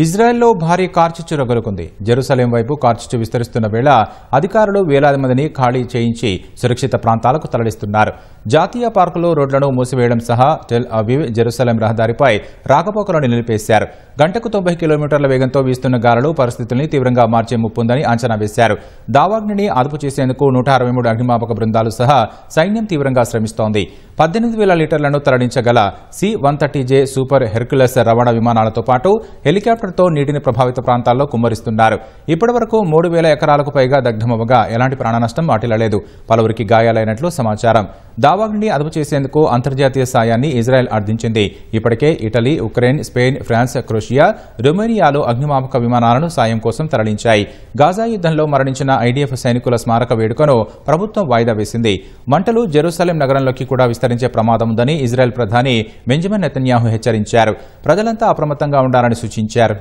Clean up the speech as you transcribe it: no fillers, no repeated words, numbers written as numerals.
ఇజ్రాయెల్లో భారీ కార్చిచ్చు రగులుకుంది. జెరూసలేం వైపు కార్చిచ్చు విస్తరిస్తున్న వేళ అధికారులు వేలాది మందిని ఖాళీ చేయించి సురక్షిత ప్రాంతాలకు తరలిస్తున్నారు. జాతీయ పార్కులో రోడ్లను మూసివేయడం సహా టెల్ అవీవ్ జెరూసలేం రహదారిపై రాకపోకలను నిలిపేశారు. గంటకు 90 కిలోమీటర్ల వేగంతో వీస్తున్న గాలులు పరిస్థితుల్ని తీవ్రంగా మార్చే ముప్పుందని అంచనా వేశారు. దావాగ్నిని అదుపు చేసేందుకు 163 అగ్నిమాపక బృందాలు సహా సైన్యం తీవ్రంగా శ్రమిస్తోంది. 18,000 లీటర్లను తరలించగల C-130J సూపర్ హెర్క్యులస్ రవాణా విమానాలతో పాటు హెలికాప్టర్తో నీటిని ప్రభావిత ప్రాంతాల్లో కుమ్మరిస్తున్నారు. ఇప్పటివరకు 3,000 ఎకరాలకు పైగా దగ్ధమవగా ఎలాంటి ప్రాణనష్టం వాటిల్లలేదు. పలువురికి గాయాలైనట్లు సమాచారం. దావాగ్నిని అదుపు చేసేందుకు అంతర్జాతీయ సాయాన్ని ఇజ్రాయెల్ అర్థించింది. ఇప్పటికే ఇటలీ, ఉక్రెయిన్, స్పెయిన్, ఫ్రాన్స్, క్రొషియా, రొమేనియాలో అగ్నిమాపక విమానాలను సాయం కోసం తరలించాయి. గాజా యుద్ధంలో మరణించిన ఐడీఎఫ్ సైనికుల స్మారక వేడుకను ప్రభుత్వం వాయిదా వేసింది. మంటలు జెరూసలేం నగరంలోకి కూడా విస్తరించే ప్రమాదం ఉందని ఇజ్రాయెల్ ప్రధాని బెంజమిన్ నెతన్యాహు హెచ్చరించారు. ప్రజలంతా అప్రమత్తంగా ఉండాలని సూచించారు.